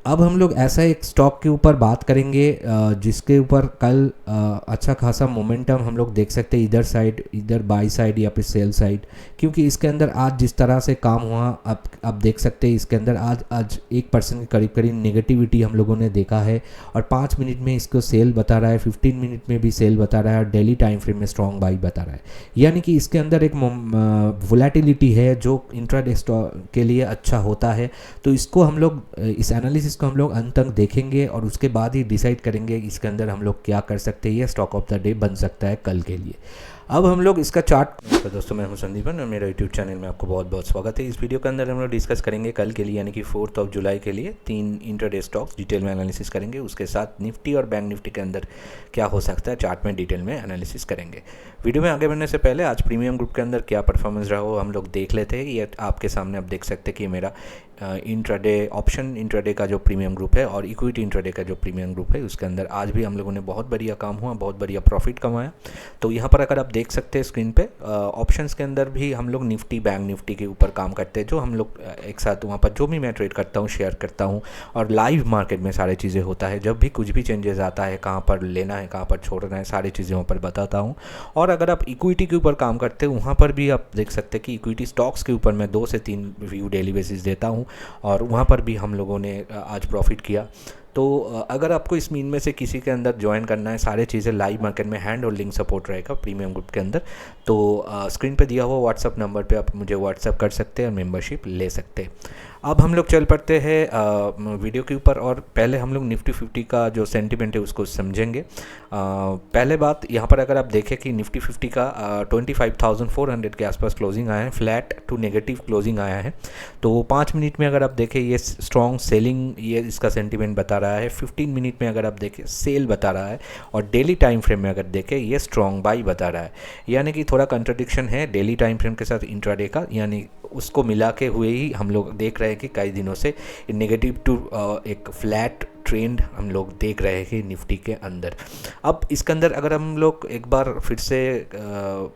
अब हम लोग ऐसा एक स्टॉक के ऊपर बात करेंगे जिसके ऊपर कल अच्छा खासा मोमेंटम हम लोग देख सकते हैं, इधर बाई साइड या फिर सेल साइड। क्योंकि इसके अंदर आज जिस तरह से काम हुआ, अब देख सकते हैं इसके अंदर आज आज 1% के करीब करीब नेगेटिविटी हम लोगों ने देखा है। और 5 मिनट में इसको सेल बता रहा है, 15 मिनट में भी सेल बता रहा है, और डेली टाइम फ्रेम में स्ट्रॉन्ग बाई बता रहा है। यानी कि इसके अंदर एक वोलेटिलिटी है जो इंट्राडे स्टॉक के लिए अच्छा होता है। तो इसको हम लोग इस एनालिसिस को हम लोग अंत तक देखेंगे और उसके बाद ही डिसाइड करेंगे इसके अंदर हम लोग क्या कर सकते हैं। ये स्टॉक ऑफ द डे बन सकता है कल के लिए। अब हम लोग इसका चार्ट। तो दोस्तों, मैं हूं संदीपन और मेरा यूट्यूब चैनल में आपको बहुत बहुत स्वागत है। इस वीडियो के अंदर हम लोग डिस्कस करेंगे कल के लिए यानी कि 4 जुलाई के लिए 3 इंट्राडे स्टॉक्स डिटेल में एनालिसिस करेंगे। उसके साथ निफ्टी और बैंक निफ्टी के अंदर क्या हो सकता है चार्ट में डिटेल में एनालिसिस करेंगे। वीडियो में आगे बढ़ने से पहले आज प्रीमियम ग्रुप के अंदर क्या परफॉर्मेंस रहा हो हम लोग देख लेते हैं। ये आपके सामने आप देख सकते हैं कि मेरा इंट्राडे ऑप्शन इंट्राडे का जो प्रीमियम ग्रुप है और इक्विटी इंट्राडे का जो प्रीमियम ग्रुप है उसके अंदर आज भी हम लोगों ने बहुत बढ़िया काम हुआ, बहुत बढ़िया प्रॉफिट कमाया। तो यहाँ पर अगर आप देख सकते हैं स्क्रीन पे ऑप्शंस के अंदर भी हम लोग निफ्टी बैंक निफ्टी के ऊपर काम करते हैं, जो हम लोग एक साथ वहाँ पर जो भी मैं ट्रेड करता हूँ शेयर करता हूँ और लाइव मार्केट में सारी चीज़ें होता है। जब भी कुछ भी चेंजेस आता है, कहाँ पर लेना है कहाँ पर छोड़ना है, सारी चीज़ें वहाँ पर बताता हूँ। और अगर आप इक्विटी के ऊपर काम करते हैं वहाँ पर भी आप देख सकते हैं कि इक्विटी स्टॉक्स के ऊपर मैं 2 से 3 व्यू डेली बेसिस देता हूँ और वहाँ पर भी हम लोगों ने आज प्रॉफिट किया। तो अगर आपको इस मीन में से किसी के अंदर ज्वाइन करना है, सारे चीज़ें लाइव मार्केट में हैंड होल्डिंग सपोर्ट रहेगा प्रीमियम ग्रुप के अंदर, तो स्क्रीन पे दिया हुआ व्हाट्सअप नंबर पे आप मुझे व्हाट्सअप कर सकते हैं और मेंबरशिप ले सकते हैं। अब हम लोग चल पड़ते हैं वीडियो के ऊपर और पहले हम लोग निफ्टी 50 का जो सेंटिमेंट है उसको समझेंगे। पहले बात यहाँ पर अगर आप देखें कि निफ्टी 50 का 25,400 के आसपास क्लोजिंग आया है, फ्लैट टू नेगेटिव क्लोजिंग आया है। तो 5 मिनट में अगर आप देखें ये स्ट्रॉन्ग सेलिंग ये इसका सेंटिमेंट बता रहा है। 15 मिनट में अगर आप देखें सेल बता रहा है और डेली टाइम फ्रेम में अगर देखें ये स्ट्रॉन्ग बाई बता रहा है। यानी कि थोड़ा कंट्रडिक्शन है डेली टाइम फ्रेम के साथ इंट्राडे का, यानी उसको मिला के हुए ही हम लोग देख रहे हैं कि कई दिनों से नेगेटिव टू एक फ्लैट ट्रेंड हम लोग देख रहे हैं कि निफ्टी के अंदर। अब इसके अंदर अगर हम लोग एक बार फिर से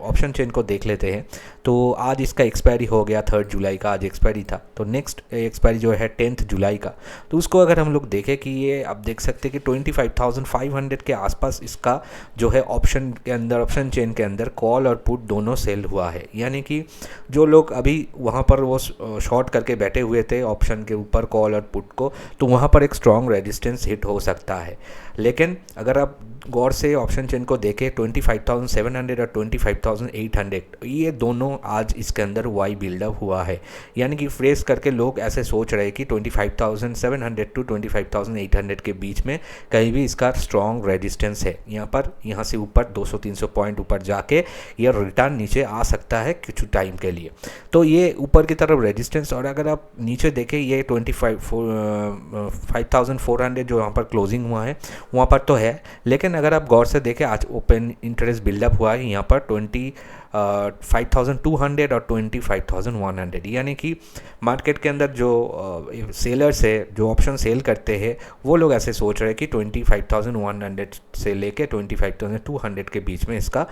ऑप्शन चेन को देख लेते हैं तो आज इसका एक्सपायरी हो गया 3 जुलाई का, आज एक्सपायरी था। तो नेक्स्ट एक्सपायरी जो है 10 जुलाई का, तो उसको अगर हम लोग देखें कि ये आप देख सकते हैं कि 25,500 के आसपास इसका जो है ऑप्शन के अंदर ऑप्शन चेन के अंदर कॉल और पुट दोनों सेल हुआ है। यानी कि जो लोग अभी वहाँ पर वो शॉर्ट करके बैठे हुए थे ऑप्शन के ऊपर कॉल और पुट को, तो वहाँ पर एक स्ट्रॉन्ग रेजिस्टेंस हिट हो सकता है। लेकिन अगर आप गौर से ऑप्शन चेन को देखें 25,700 और 25,800 ये दोनों आज इसके अंदर वाई बिल्डअप हुआ है। यानी कि फ्रेश करके लोग ऐसे सोच रहे हैं कि 25,700 टू 25,800 के बीच में कहीं भी इसका स्ट्रॉन्ग रेजिस्टेंस है। यहाँ से ऊपर 200-300 पॉइंट ऊपर जाके ये रिटर्न नीचे आ सकता है कुछ टाइम के लिए। तो ये ऊपर की तरफ रेजिस्टेंस, और अगर आप नीचे देखें ये 5,400 जो यहाँ पर क्लोजिंग हुआ है वहाँ पर तो है। लेकिन अगर आप गौर से देखें आज ओपन इंटरेस्ट बिल्डअप हुआ है यहाँ पर 25,200 और 25,100। यानी कि मार्केट के अंदर जो सेलर्स है जो ऑप्शन सेल करते हैं वो लोग ऐसे सोच रहे हैं कि 25,100 से लेके 25,200 के बीच में इसका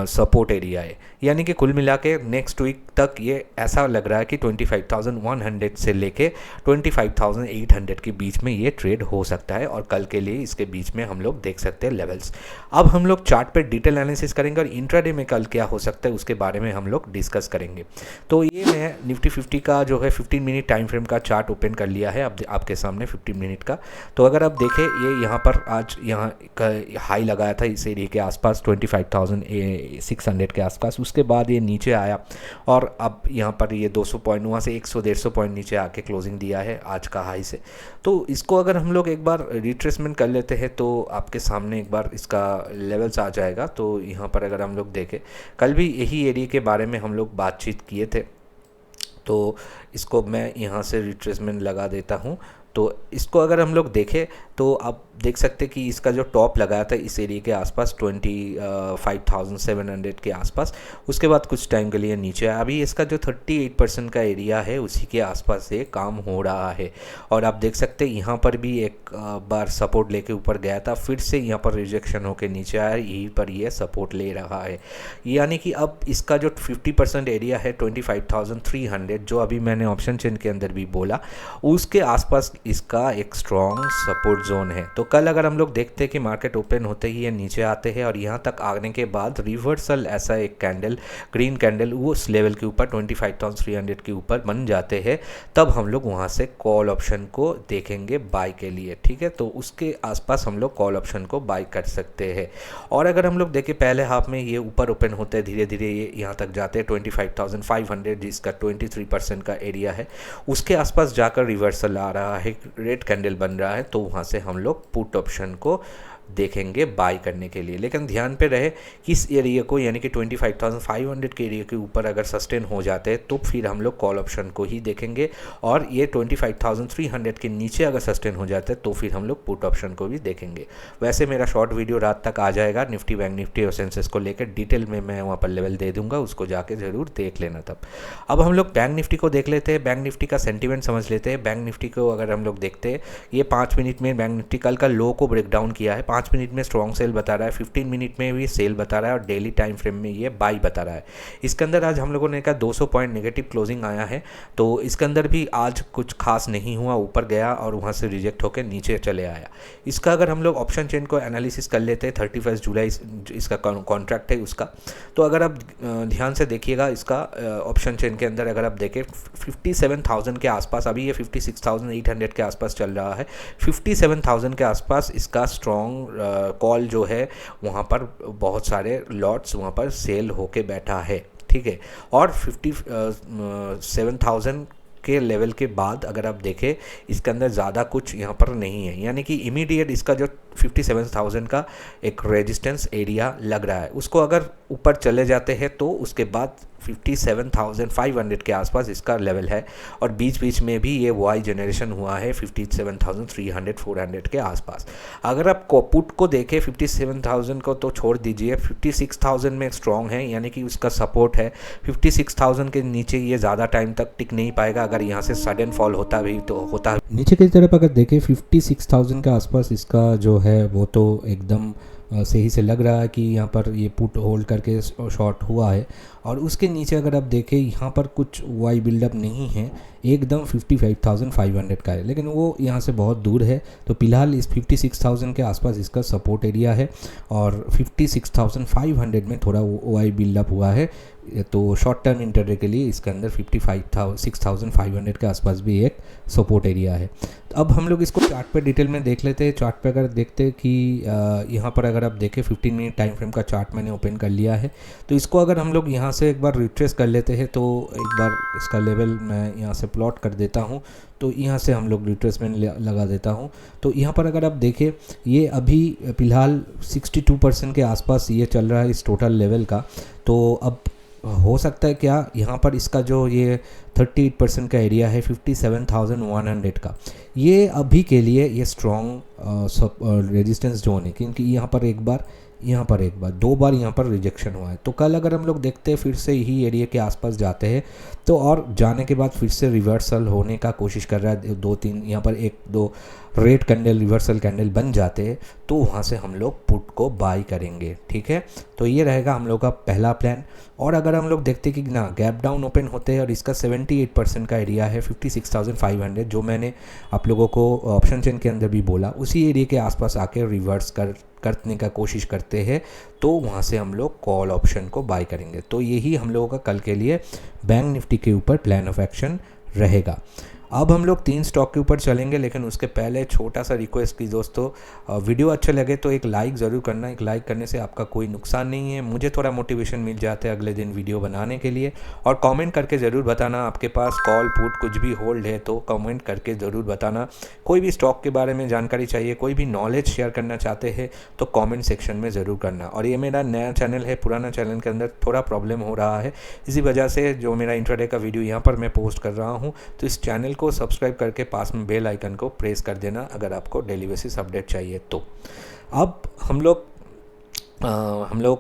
सपोर्ट एरिया है। यानी कि कुल मिला के नेक्स्ट वीक तक ये ऐसा लग रहा है कि 25,100 से लेके 25,800 के बीच में ये ट्रेड हो सकता है और कल के लिए इसके बीच में हम लोग देख सकते हैं लेवल्स। अब हम लोग चार्ट पे डिटेल एनालिसिस करेंगे और इंट्राडे में कल क्या हो सकता है उसके बारे में हम लोग डिस्कस करेंगे। तो ये मैं निफ्टी 50 का जो है 15 मिनट टाइम फ्रेम का चार्ट ओपन कर लिया है अब आपके सामने 15 मिनट का। तो अगर आप देखें ये यहाँ पर आज यहाँ हाई लगाया था इस एरिया के आसपास 25,600 के आसपास, उसके बाद ये नीचे आया और अब यहाँ पर ये 200 पॉइंट वहाँ से 100-150 पॉइंट नीचे आके क्लोजिंग दिया है आज का हाई से। तो इसको अगर हम लोग एक बार रिट्रेसमेंट कर लेते हैं तो आपके सामने एक बार इसका लेवल्स आ जाएगा। तो यहाँ पर अगर हम लोग देखें कल भी यही एरिया के बारे में हम लोग बातचीत किए थे, तो इसको मैं यहाँ से रिट्रेसमेंट लगा देता हूँ। तो इसको अगर हम लोग देखें तो आप देख सकते हैं कि इसका जो टॉप लगाया था इस एरिया के आसपास 25,700 के आसपास, उसके बाद कुछ टाइम के लिए नीचे आया। अभी इसका जो 38% का एरिया है उसी के आसपास से काम हो रहा है और आप देख सकते हैं यहाँ पर भी एक बार सपोर्ट लेके ऊपर गया था, फिर से यहाँ पर रिजेक्शन होके नीचे आया, यहीं पर ये सपोर्ट ले रहा है। यानी कि अब इसका जो 50% एरिया है 25,300 जो अभी मैंने ऑप्शन चेन के अंदर भी बोला उसके आसपास इसका एक स्ट्रॉन्ग सपोर्ट जोन है। तो कल अगर हम लोग देखते हैं कि मार्केट ओपन होते ही ये नीचे आते हैं और यहाँ तक आने के बाद रिवर्सल ऐसा एक कैंडल, ग्रीन कैंडल, वो उस लेवल के ऊपर 25,300 के ऊपर बन जाते हैं, तब हम लोग वहाँ से कॉल ऑप्शन को देखेंगे बाय के लिए, ठीक है। तो उसके आसपास हम लोग कॉल ऑप्शन को बाय कर सकते हैं। और अगर हम लोग देखें पहले हाफ में ये ऊपर ओपन होते हैं, धीरे धीरे ये यहाँ तक जाते हैं 25,500, जिसका 23% का एरिया है, उसके आसपास जाकर रिवर्सल आ रहा है, रेड कैंडल बन रहा है, तो वहाँ से हम लोग पुट ऑप्शन को देखेंगे बाय करने के लिए। लेकिन ध्यान पे रहे कि इस एरिया को, यानी कि 25,500 के एरिया के ऊपर अगर सस्टेन हो जाते हैं तो फिर हम लोग कॉल ऑप्शन को ही देखेंगे, और ये 25,300 के नीचे अगर सस्टेन हो जाते हैं तो फिर हम लोग पुट ऑप्शन को भी देखेंगे। वैसे मेरा शॉर्ट वीडियो रात तक आ जाएगा निफ्टी, बैंक निफ्टी और सेंसेक्स को लेकर डिटेल में, मैं वहाँ पर लेवल दे दूंगा, उसको जाके ज़रूर देख लेना तब। अब हम लोग बैंक निफ्टी को देख लेते हैं, बैंक निफ्टी का सेंटीमेंट समझ लेते हैं। बैंक निफ्टी को अगर हम लोग देखते हैं, ये 5 मिनट में बैंक निफ्टी कल का लो को ब्रेक डाउन किया है, 5 मिनट में स्ट्रॉन्ग सेल बता रहा है, 15 मिनट में भी सेल बता रहा है, और डेली टाइम फ्रेम में ये बाई बता रहा है। इसके अंदर आज हम लोगों ने कहा 200 पॉइंट नेगेटिव क्लोजिंग आया है, तो इसके अंदर भी आज कुछ खास नहीं हुआ, ऊपर गया और वहाँ से रिजेक्ट होकर नीचे चले आया। इसका अगर हम लोग ऑप्शन चेन को एनालिसिस कर लेते हैं, 31 जुलाई इसका कॉन्ट्रैक्ट है उसका, तो अगर आप ध्यान से देखिएगा इसका ऑप्शन चेन के अंदर अगर आप देखें 57,000 के आसपास, अभी ये 56,800 के आसपास चल रहा है, 57,000 के आसपास इसका स्ट्रॉन्ग कॉल जो है, वहाँ पर बहुत सारे लॉट्स वहाँ पर सेल होके बैठा है, ठीक है। और 57,000 के लेवल के बाद अगर आप देखें इसके अंदर ज़्यादा कुछ यहाँ पर नहीं है, यानी कि इमीडिएट इसका जो 57,000 का एक रेजिस्टेंस एरिया लग रहा है, उसको अगर ऊपर चले जाते हैं तो उसके बाद 57,500 के आसपास इसका लेवल है, और बीच बीच में भी ये वाई जनरेशन हुआ है 57,300 400 के आसपास। अगर आप पुट को देखें 57,000 को तो छोड़ दीजिए, 56,000 में स्ट्रॉन्ग है, यानी कि उसका सपोर्ट है। 56,000 के नीचे ये ज़्यादा टाइम तक टिक नहीं पाएगा, अगर यहाँ से सडन फॉल होता भी तो होता है। नीचे की तरफ अगर देखें 56,000 के आसपास इसका जो है वो तो एकदम सही से लग रहा है कि यहाँ पर ये पुट होल्ड करके शॉर्ट हुआ है, और उसके नीचे अगर आप देखें यहाँ पर कुछ वाई बिल्डअप नहीं है, एकदम 55,500 का है, लेकिन वो यहाँ से बहुत दूर है। तो फिलहाल इस 56,000 के आसपास इसका सपोर्ट एरिया है, और 56,500 में थोड़ा वाई बिल्डअप हुआ है, तो शॉर्ट टर्म इंटरडे के लिए इसके अंदर 56,500 के आसपास भी एक सपोर्ट एरिया है। तो अब हम लोग इसको चार्ट पे डिटेल में देख लेते हैं। चार्ट पे अगर देखते हैं कि यहाँ पर अगर आप देखें 15 मिनट टाइम फ्रेम का चार्ट मैंने ओपन कर लिया है, तो इसको अगर हम लोग यहाँ से एक बार रिट्रेस कर लेते हैं, तो एक बार इसका लेवल मैं यहाँ से प्लॉट कर देता हूँ, तो यहाँ से हम लोग रिट्रेसमेंट लगा देता हूँ। तो यहाँ पर अगर आप देखें ये अभी फ़िलहाल 62% के आसपास ये चल रहा है इस टोटल लेवल का। तो अब हो सकता है क्या यहाँ पर इसका जो ये 38% का एरिया है 57,100 का, ये अभी के लिए ये स्ट्रॉन्ग रेजिस्टेंस जोन है, क्योंकि यहाँ पर एक बार दो बार यहाँ पर रिजेक्शन हुआ है। तो कल अगर हम लोग देखते हैं फिर से यही एरिया के आसपास जाते हैं, तो और जाने के बाद फिर से रिवर्सल होने का कोशिश कर रहा है, 2-3 यहाँ पर 1-2 रेड कैंडल रिवर्सल कैंडल बन जाते हैं, तो वहाँ से हम लोग पुट को बाई करेंगे, ठीक है। तो ये रहेगा हम लोग का पहला प्लान। और अगर हम लोग देखते कि ना गैप डाउन ओपन होते हैं और इसका 78% का एरिया है 56,500, जो मैंने आप लोगों को ऑप्शन चेन के अंदर भी बोला, उसी एरिया के आसपास आके रिवर्स करने का कोशिश करते हैं, तो वहाँ से हम लोग कॉल ऑप्शन को बाय करेंगे। तो यही हम लोगों का कल के लिए बैंक निफ्टी के ऊपर प्लान ऑफ एक्शन रहेगा। अब हम लोग 3 स्टॉक के ऊपर चलेंगे, लेकिन उसके पहले छोटा सा रिक्वेस्ट की दोस्तों, वीडियो अच्छा लगे तो एक लाइक ज़रूर करना। एक लाइक करने से आपका कोई नुकसान नहीं है, मुझे थोड़ा मोटिवेशन मिल जाता है अगले दिन वीडियो बनाने के लिए। और कमेंट करके ज़रूर बताना आपके पास कॉल पुट कुछ भी होल्ड है तो कमेंट करके ज़रूर बताना। कोई भी स्टॉक के बारे में जानकारी चाहिए, कोई भी नॉलेज शेयर करना चाहते हैं तो कॉमेंट सेक्शन में ज़रूर करना। और ये मेरा नया चैनल है, पुराना चैनल के अंदर थोड़ा प्रॉब्लम हो रहा है, इसी वजह से जो मेरा इंट्राडे का वीडियो यहाँ पर मैं पोस्ट कर रहा हूँ, तो इस चैनल को सब्सक्राइब करके पास में बेल आइकन को प्रेस कर देना अगर आपको डेली बेसिस अपडेट चाहिए तो। अब हम लोग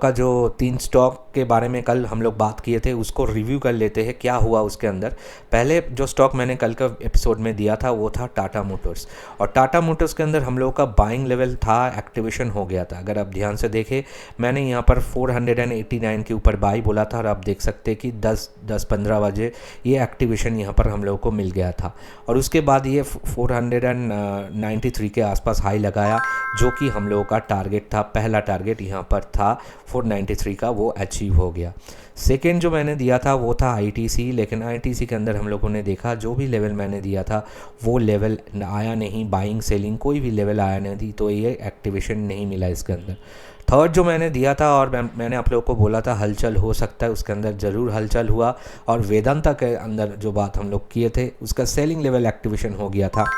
का जो 3 स्टॉक के बारे में कल हम लोग बात किए थे, उसको रिव्यू कर लेते हैं क्या हुआ उसके अंदर। पहले जो स्टॉक मैंने कल का एपिसोड में दिया था वो था टाटा मोटर्स, और टाटा मोटर्स के अंदर हम लोगों का बाइंग लेवल था, एक्टिवेशन हो गया था। अगर आप ध्यान से देखें, मैंने यहाँ पर 489 के ऊपर बाई बोला था, और आप देख सकते हैं कि 10-15 बजे ये एक्टिवेशन यहाँ पर हम लोगों को मिल गया था, और उसके बाद ये 493 के आसपास हाई लगाया, जो कि हम लोगों का टारगेट था, पहला टारगेट यहाँ पर था 493 का, वो अचीव हो गया। सेकेंड जो मैंने दिया था वो था आईटीसी, लेकिन आईटीसी के अंदर हम लोगों ने देखा जो भी लेवल मैंने दिया था वो लेवल आया नहीं, बाइंग सेलिंग कोई भी लेवल आया नहीं थी, तो ये एक्टिवेशन नहीं मिला इसके अंदर। थर्ड जो मैंने दिया था, और मैंने आप लोगों को बोला था हलचल हो सकता है, उसके अंदर ज़रूर हलचल हुआ, और वेदांता के अंदर जो बात हम लोग किए थे उसका सेलिंग लेवल एक्टिवेशन हो गया था।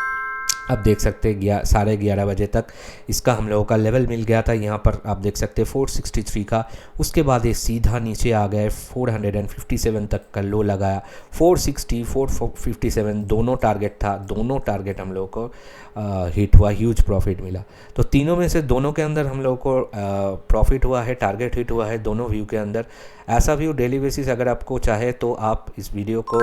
अब देख सकते हैं 11:30 बजे तक इसका हम लोगों का लेवल मिल गया था, यहाँ पर आप देख सकते हैं 463 का। उसके बाद ये सीधा नीचे आ गए, 457 तक का लो लगाया, 460 457 दोनों टारगेट था, दोनों टारगेट हम लोगों को हिट हुआ, ह्यूज प्रॉफिट मिला। तो तीनों में से दोनों के अंदर हम लोगों को प्रॉफिट हुआ है, टारगेट हिट हुआ है दोनों व्यू के अंदर। ऐसा व्यू डेली बेसिस अगर आपको चाहे तो आप इस वीडियो को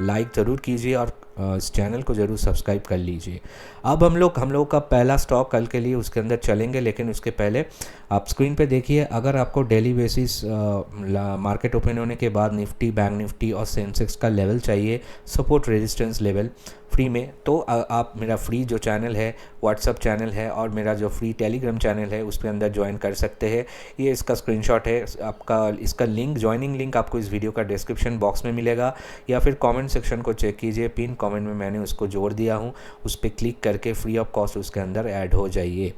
लाइक ज़रूर कीजिए, और इस चैनल को ज़रूर सब्सक्राइब कर लीजिए। अब हम लोग का पहला स्टॉक कल के लिए उसके अंदर चलेंगे, लेकिन उसके पहले आप स्क्रीन पे देखिए, अगर आपको डेली बेसिस मार्केट ओपन होने के बाद निफ्टी, बैंक निफ्टी और सेंसेक्स का लेवल चाहिए, सपोर्ट रेजिस्टेंस लेवल फ्री में, तो आप मेरा फ्री जो चैनल है, व्हाट्सअप चैनल है, और मेरा जो फ्री टेलीग्राम चैनल है उसके अंदर ज्वाइन कर सकते हैं। ये इसका स्क्रीनशॉट है आपका, इसका लिंक, ज्वाइनिंग लिंक आपको इस वीडियो का डिस्क्रिप्शन बॉक्स में मिलेगा, या फिर कमेंट सेक्शन को चेक कीजिए, पिन कमेंट में मैंने उसको जोड़ दिया हूँ, उस पर क्लिक करके फ्री ऑफ कॉस्ट उसके अंदर ऐड हो जाइए।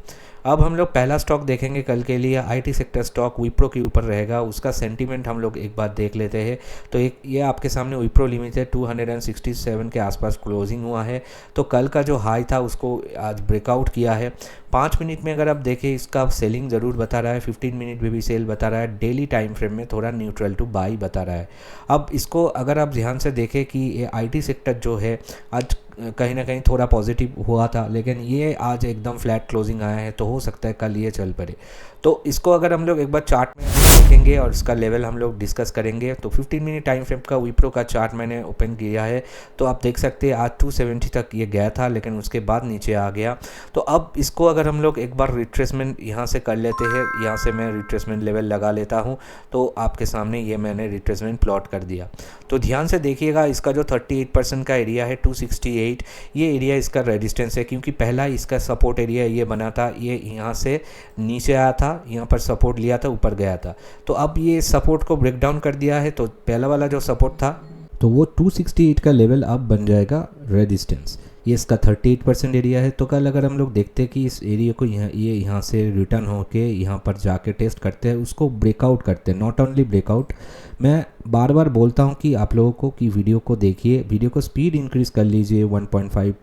अब हम लोग पहला स्टॉक देखेंगे कल के लिए, आईटी सेक्टर स्टॉक विप्रो के ऊपर रहेगा, उसका सेंटीमेंट हम लोग एक बार देख लेते हैं। तो एक ये आपके सामने विप्रो लिमिटेड 267 के आसपास क्लोजिंग हुआ है, तो कल का जो हाई था उसको आज ब्रेकआउट किया है। 5 मिनट में अगर आप देखें इसका सेलिंग ज़रूर बता रहा है, 15 मिनट में भी सेल बता रहा है, डेली टाइम फ्रेम में थोड़ा न्यूट्रल टू बाई बता रहा है। अब इसको अगर आप ध्यान से देखें कि ये आईटी सेक्टर जो है आज कहीं ना कहीं थोड़ा पॉजिटिव हुआ था, लेकिन ये आज एकदम फ्लैट क्लोजिंग आया है, तो हो सकता है कल ये चल पड़े। तो इसको अगर हम लोग एक बार चार्ट में देखेंगे और इसका लेवल हम लोग डिस्कस करेंगे, तो 15 मिनट टाइम फ्रेम का विप्रो का चार्ट मैंने ओपन किया है, तो आप देख सकते हैं आज 270 तक ये गया था, लेकिन उसके बाद नीचे आ गया। तो अब इसको अगर हम लोग एक बार रिट्रेसमेंट यहाँ से कर लेते हैं, यहाँ से मैं रिट्रेसमेंट लेवल लगा लेता हूँ, तो आपके सामने ये मैंने रिट्रेसमेंट प्लॉट कर दिया। तो ध्यान से देखिएगा, इसका जो 38% का एरिया है 268, ये एरिया इसका रेजिस्टेंस है, क्योंकि पहला इसका सपोर्ट एरिया ये बना था, ये यहाँ से नीचे आया था, यहाँ पर सपोर्ट लिया था, ऊपर गया था, तो अब ये सपोर्ट को ब्रेक डाउन कर दिया है, तो पहला वाला जो सपोर्ट था तो वो 268 का लेवल अब बन जाएगा रेजिस्टेंस। ये इसका 38% एरिया है। तो कल अगर हम लोग देखते हैं कि इस एरिया को यहाँ से रिटर्न होके यहाँ पर जाके टेस्ट करते हैं, उसको ब्रेकआउट करते हैं, नॉट ओनली ब्रेकआउट, मैं बार बार बोलता हूँ कि आप लोगों को कि वीडियो को देखिए, वीडियो को स्पीड इंक्रीज़ कर लीजिए, 1.5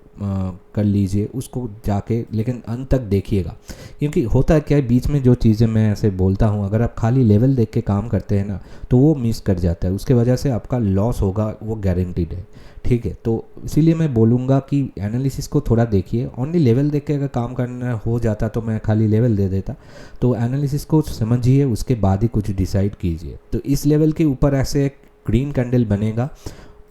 कर लीजिए उसको जाके, लेकिन अंत तक देखिएगा, क्योंकि होता क्या है बीच में जो चीज़ें मैं ऐसे बोलता हूँ, अगर आप खाली लेवल देख के काम करते हैं ना तो वो मिस कर जाता है, उसके वजह से आपका लॉस होगा, वो गारंटीड है। ठीक है, तो इसीलिए मैं बोलूँगा कि एनालिसिस को थोड़ा देखिए, ओनली लेवल देख के अगर काम करना हो जाता तो मैं खाली लेवल दे देता, तो एनालिसिस को समझिए, उसके बाद ही कुछ डिसाइड कीजिए। तो इस लेवल के ऊपर ऐसे एक ग्रीन कैंडल बनेगा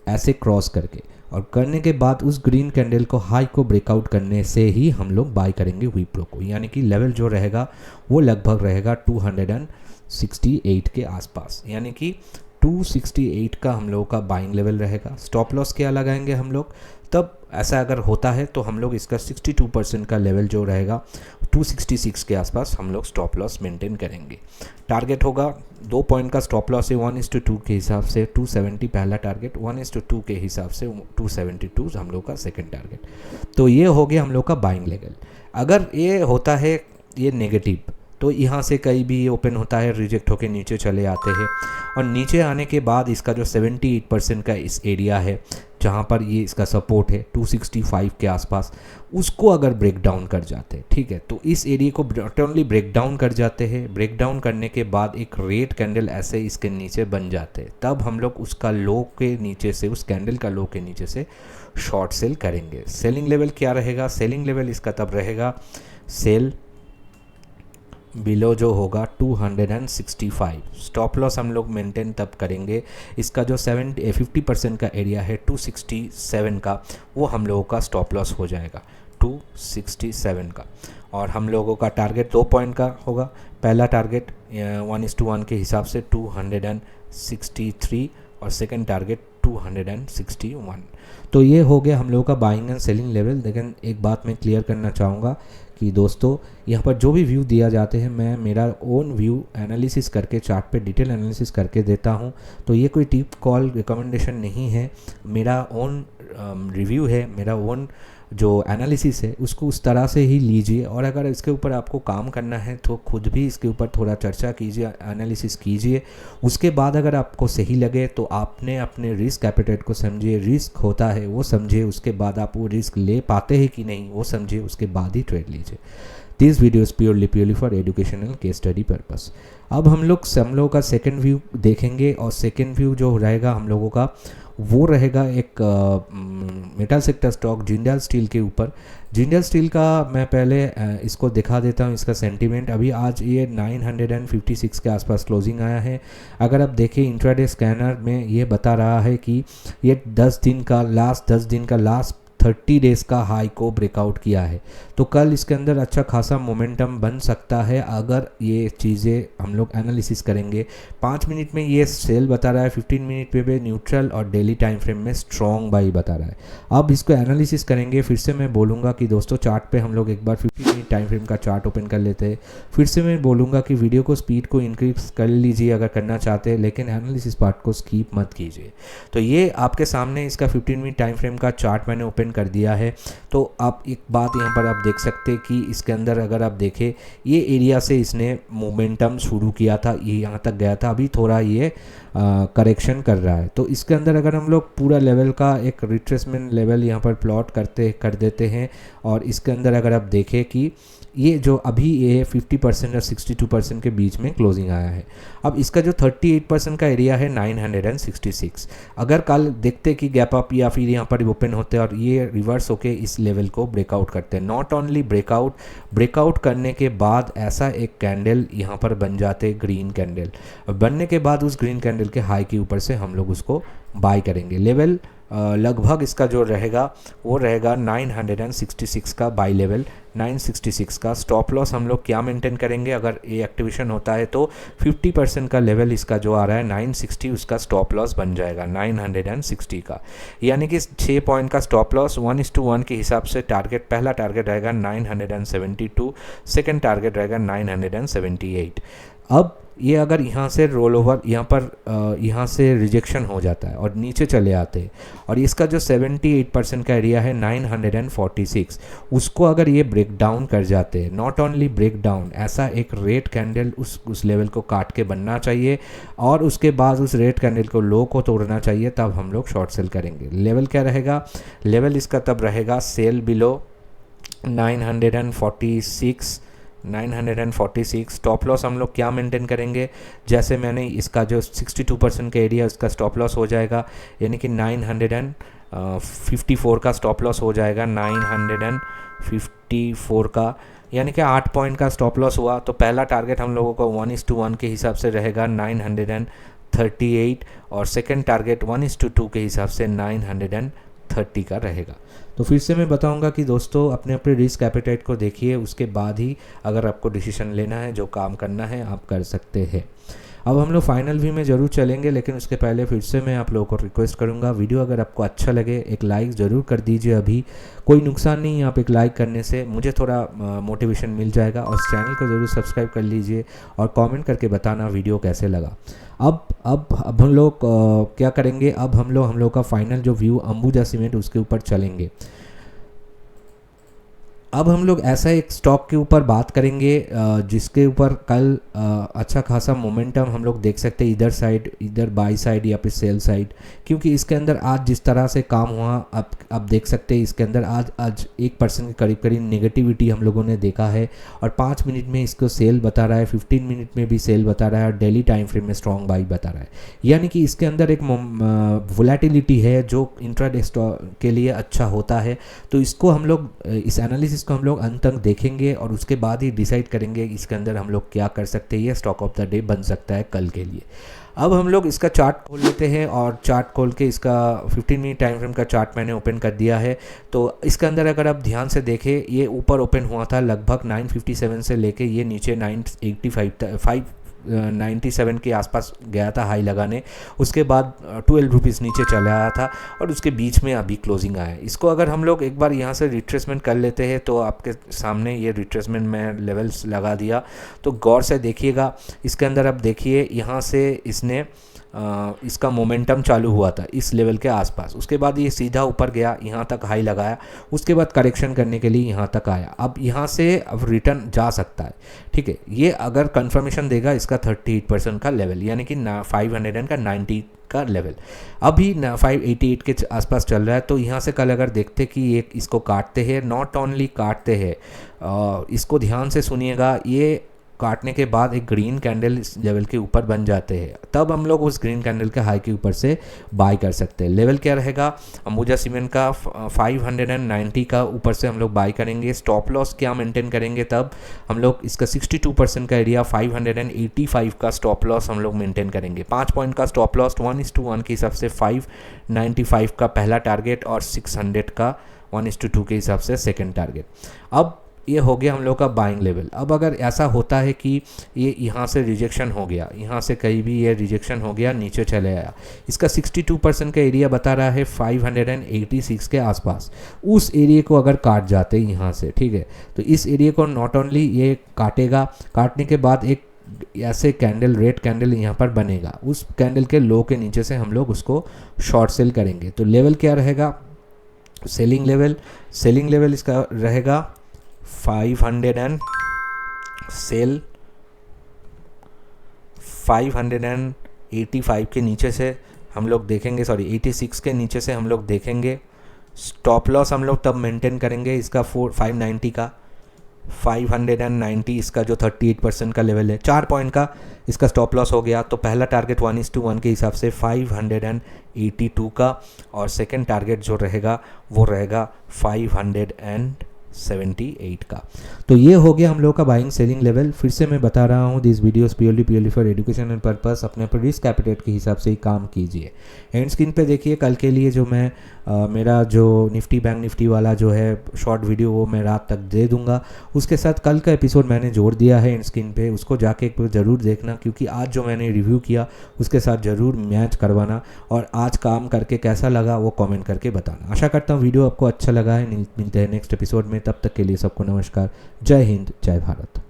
ऐसे क्रॉस करके, और करने के बाद उस ग्रीन कैंडल को हाई को ब्रेकआउट करने से ही हम लोग बाय करेंगे विप्रो को, यानी कि लेवल जो रहेगा वो लगभग रहेगा 268 के आसपास, यानी कि 268 का हम लोगों का बाइंग लेवल रहेगा। स्टॉप लॉस क्या लगाएंगे हम लोग, तब ऐसा अगर होता है तो हम लोग इसका 62% का लेवल जो रहेगा 266 के आसपास हम लोग स्टॉप लॉस मेंटेन करेंगे। टारगेट होगा 2 पॉइंट का स्टॉप लॉस है, 1:2 के हिसाब से 270 पहला टारगेट, 1:2 के हिसाब से 272 हम लोग का सेकंड टारगेट। तो ये हो गया हम लोग का बाइंग लेवल। अगर ये होता है ये नेगेटिव, तो यहाँ से कहीं भी ये ओपन होता है, रिजेक्ट होके नीचे चले आते हैं, और नीचे आने के बाद इसका जो 78% का इस एरिया है जहाँ पर ये इसका सपोर्ट है 265 के आसपास, उसको अगर ब्रेक डाउन कर जाते हैं, ठीक है, तो इस एरिया को नॉट ओनली ब्रेक डाउन कर जाते हैं, ब्रेक डाउन करने के बाद एक रेड कैंडल ऐसे इसके नीचे बन जाते हैं, तब हम लोग उसका लो के नीचे से, उस कैंडल का लो के नीचे से शॉर्ट सेल करेंगे। सेलिंग लेवल क्या रहेगा, सेलिंग लेवल इसका तब रहेगा सेल बिलो जो होगा 265। स्टॉप लॉस हम लोग मेंटेन तब करेंगे, इसका जो 50% का एरिया है 267 का, वो हम लोगों का स्टॉप लॉस हो जाएगा 267 का। और हम लोगों का टारगेट 2 पॉइंट का होगा। पहला टारगेट 1:1 के हिसाब से 263 और सेकंड टारगेट 261। तो ये हो गया हम लोगों का बाइंग एंड सेलिंग लेवल। लेकिन एक बात मैं क्लियर करना चाहूँगा कि दोस्तों यहाँ पर जो भी व्यू दिया जाते हैं मैं मेरा ओन व्यू एनालिसिस करके चार्ट पे डिटेल एनालिसिस करके देता हूँ। तो ये कोई टिप कॉल रिकमेंडेशन नहीं है, मेरा ओन रिव्यू है, मेरा ओन जो एनालिसिस है उसको उस तरह से ही लीजिए। और अगर इसके ऊपर आपको काम करना है तो खुद भी इसके ऊपर थोड़ा चर्चा कीजिए, एनालिसिस कीजिए। उसके बाद अगर आपको सही लगे तो आपने अपने रिस्क एपेटाइट को समझिए, रिस्क होता है वो समझिए, उसके बाद आप वो रिस्क ले पाते हैं कि नहीं वो समझिए, उसके बाद ही ट्रेड लीजिए। This video is purely for educational case study purpose. अब हम लोग का सेकेंड व्यू देखेंगे, और सेकेंड व्यू जो रहेगा हम लोगों का वो रहेगा एक metal sector stock Jindal steel के ऊपर। जिंदल स्टील का मैं पहले इसको दिखा देता हूँ, इसका सेंटीमेंट। अभी आज ये 956 के आसपास क्लोजिंग आया है। अगर आप देखें इंट्राडे स्कैनर में ये बता रहा है कि ये 10 दिन का लास्ट 30 डेज़ का हाई को ब्रेकआउट किया है। तो कल इसके अंदर अच्छा खासा मोमेंटम बन सकता है अगर ये चीज़ें हम लोग एनालिसिस करेंगे। 5 मिनट में ये सेल बता रहा है, 15 मिनट पे भी न्यूट्रल, और डेली टाइम फ्रेम में स्ट्रॉन्ग बाई बता रहा है। अब इसको एनालिसिस करेंगे। फिर से मैं बोलूँगा कि दोस्तों चार्ट पे हम लोग एक बार 15 मिनट टाइम फ्रेम का चार्ट ओपन कर लेते हैं। फिर से मैं बोलूँगा कि वीडियो को स्पीड को इंक्रीज कर लीजिए अगर करना चाहते हैं, लेकिन एनालिसिस पार्ट को स्कीप मत कीजिए। तो ये आपके सामने इसका 15 मिनट टाइम फ्रेम का चार्ट मैंने ओपन कर दिया है। तो आप एक बात यहाँ पर आप देख सकते हैं कि इसके अंदर अगर आप देखें ये एरिया से इसने मोमेंटम शुरू किया था, ये यहाँ तक गया था, अभी थोड़ा ये करेक्शन कर रहा है। तो इसके अंदर अगर हम लोग पूरा लेवल का एक रिट्रेसमेंट लेवल यहाँ पर प्लॉट कर देते हैं, और इसके अंदर अगर आप देखें कि ये जो अभी ये 50% और 62% के बीच में क्लोजिंग आया है। अब इसका जो 38% का एरिया है 966। अगर कल देखते कि गैप अप या फिर यहाँ पर ओपन होते और ये रिवर्स होके इस लेवल को ब्रेकआउट करते हैं, नॉट ओनली ब्रेकआउट करने के बाद ऐसा एक कैंडल यहाँ पर बन जाते, ग्रीन कैंडल बनने के बाद उस ग्रीन कैंडल के हाई के ऊपर से हम लोग उसको बाय करेंगे। लेवल लगभग इसका जो रहेगा वो रहेगा 966 का बाई लेवल, 966 का। स्टॉप लॉस हम लोग क्या मेंटेन करेंगे अगर ये एक्टिवेशन होता है तो 50% का लेवल इसका जो आ रहा है 960, उसका स्टॉप लॉस बन जाएगा 960 का। यानी कि 6 पॉइंट का स्टॉप लॉस 1:1 के हिसाब से टारगेट, पहला टारगेट रहेगा 972, सेकेंड टारगेट रहेगा 978। अब ये अगर यहाँ से रोल ओवर यहाँ से रिजेक्शन हो जाता है और नीचे चले आते हैं, और इसका जो 78% का एरिया है 946, उसको अगर ये ब्रेक डाउन कर जाते हैं, नॉट ओनली ब्रेक डाउन, ऐसा एक रेड कैंडल उस लेवल को काट के बनना चाहिए, और उसके बाद उस रेड कैंडल को लो को तोड़ना चाहिए, तब हम लोग शॉर्ट सेल करेंगे। लेवल क्या रहेगा? लेवल इसका तब रहेगा सेल बिलो 946। स्टॉप लॉस हम लोग क्या मेंटेन करेंगे? जैसे मैंने इसका जो 62% का एरिया उसका स्टॉप लॉस हो जाएगा, यानी कि 954 का स्टॉप लॉस हो जाएगा, 954 का, यानी कि 8 पॉइंट का स्टॉप लॉस हुआ। तो पहला टारगेट हम लोगों को 1:1 के हिसाब से रहेगा 938, और सेकेंड टारगेट 1:2 के हिसाब से 930 का रहेगा। तो फिर से मैं बताऊंगा कि दोस्तों अपने अपने रिस्क एपेटाइट को देखिए, उसके बाद ही अगर आपको डिसीजन लेना है, जो काम करना है आप कर सकते हैं। अब हम लोग फाइनल व्यू में ज़रूर चलेंगे, लेकिन उसके पहले फिर से मैं आप लोगों को रिक्वेस्ट करूंगा, वीडियो अगर आपको अच्छा लगे एक लाइक ज़रूर कर दीजिए। अभी कोई नुकसान नहीं है आप एक लाइक करने से, मुझे थोड़ा मोटिवेशन मिल जाएगा। और इस चैनल को ज़रूर सब्सक्राइब कर लीजिए और कमेंट करके बताना वीडियो कैसे लगा। अब हम लोग क्या करेंगे? अब हम लोग का फाइनल जो व्यू अंबुजा सीमेंट उसके ऊपर चलेंगे। अब हम लोग ऐसा एक स्टॉक के ऊपर बात करेंगे जिसके ऊपर कल अच्छा खासा मोमेंटम हम लोग देख सकते हैं, इधर बाई साइड या फिर सेल साइड, क्योंकि इसके अंदर आज जिस तरह से काम हुआ अब देख सकते हैं इसके अंदर आज 1% के करीब नेगेटिविटी हम लोगों ने देखा है, और 5 मिनट में इसको सेल बता रहा है, 15 मिनट में भी सेल बता रहा है, और डेली टाइम फ्रेम में स्ट्रॉन्ग बाई बता रहा है। यानी कि इसके अंदर एक वोलेटिलिटी है जो इंट्राडे स्टॉक के लिए अच्छा होता है। तो इसको हम लोग इस एनालिसिस इसको हम लोग अंत तक देखेंगे और उसके बाद ही डिसाइड करेंगे इसके अंदर हम लोग क्या कर सकते हैं, ये स्टॉक ऑफ द डे बन सकता है कल के लिए। अब हम लोग इसका चार्ट खोल लेते हैं और चार्ट खोल के इसका 15 मिनट टाइम फ्रेम का चार्ट मैंने ओपन कर दिया है। तो इसके अंदर अगर आप ध्यान से देखें, ये ऊपर ओपन हुआ था लगभग 957 से लेके ये नीचे 997 के आसपास गया था हाई लगाने, उसके बाद 12 रुपीज़ नीचे चला आया था और उसके बीच में अभी क्लोजिंग आया है। इसको अगर हम लोग एक बार यहाँ से रिट्रेसमेंट कर लेते हैं तो आपके सामने ये रिट्रेसमेंट में लेवल्स लगा दिया, तो गौर से देखिएगा। इसके अंदर आप देखिए यहाँ से इसने इसका मोमेंटम चालू हुआ था इस लेवल के आसपास, उसके बाद ये सीधा ऊपर गया, यहाँ तक हाई लगाया, उसके बाद करेक्शन करने के लिए यहाँ तक आया। अब यहाँ से अब रिटर्न जा सकता है, ठीक है। ये अगर कंफर्मेशन देगा इसका 38% का लेवल, यानी कि 590 का लेवल अभी 588 के आसपास चल रहा है। तो यहाँ से कल अगर देखते कि ये इसको काटते हैं, नॉट ओनली काटते हैं, इसको ध्यान से सुनिएगा, ये काटने के बाद एक ग्रीन कैंडल इस लेवल के ऊपर बन जाते हैं, तब हम लोग उस ग्रीन कैंडल के हाई के ऊपर से बाय कर सकते हैं। लेवल क्या रहेगा, अंबुजा सीमेंट का 590 का ऊपर से हम लोग बाय करेंगे। स्टॉप लॉस क्या मेंटेन करेंगे, तब हम लोग इसका 62% का एरिया 585 का स्टॉप लॉस हम लोग मेंटेन करेंगे। 5 पॉइंट का स्टॉप लॉस 1:1 के हिसाब से 595 का पहला टारगेट और 600 का 1:2 के हिसाब से सेकेंड टारगेट। अब ये हो गया हम लोग का बाइंग लेवल। अब अगर ऐसा होता है कि ये यहाँ से रिजेक्शन हो गया, यहाँ से कहीं भी ये रिजेक्शन हो गया, नीचे चले आया, इसका 62% का एरिया बता रहा है 586 के आसपास, उस एरिया को अगर काट जाते हैं यहाँ से, ठीक है, तो इस एरिया को नॉट ओनली ये काटेगा, काटने के बाद एक ऐसे कैंडल, रेड कैंडल यहाँ पर बनेगा, उस कैंडल के लो के नीचे से हम लोग उसको शॉर्ट सेल करेंगे। तो लेवल क्या रहेगा, सेलिंग लेवल इसका रहेगा 500 एंड सेल 585 के नीचे से हम लोग देखेंगे, 86 के नीचे से हम लोग देखेंगे। स्टॉप लॉस हम लोग तब मेंटेन करेंगे इसका 590 का, 590 इसका जो 38% का लेवल है, 4 पॉइंट का इसका स्टॉप लॉस हो गया। तो पहला टारगेट 1:1 के हिसाब से 582 का, और सेकेंड टारगेट जो रहेगा वो रहेगा 578 का। तो ये हो गया हम लोग का बाइंग सेलिंग लेवल। फिर से मैं बता रहा हूँ, this videos purely for education and purpose, अपने पर रिस्क कैपिटल के हिसाब से ही काम कीजिए। एंड स्क्रीन पे देखिए कल के लिए जो मैं मेरा जो निफ्टी बैंक निफ्टी वाला जो है शॉर्ट वीडियो वो मैं रात तक दे दूंगा, उसके साथ कल का एपिसोड मैंने जोड़ दिया है एंड स्क्रीन पे, उसको जाके एक बार ज़रूर देखना, क्योंकि आज जो मैंने रिव्यू किया उसके साथ ज़रूर मैच करवाना, और आज काम करके कैसा लगा वो कमेंट करके बताना। आशा करता हूँ वीडियो आपको अच्छा लगा है। मिलते हैं नेक्स्ट एपिसोड में, तब तक के लिए सबको नमस्कार, जय हिंद, जय भारत।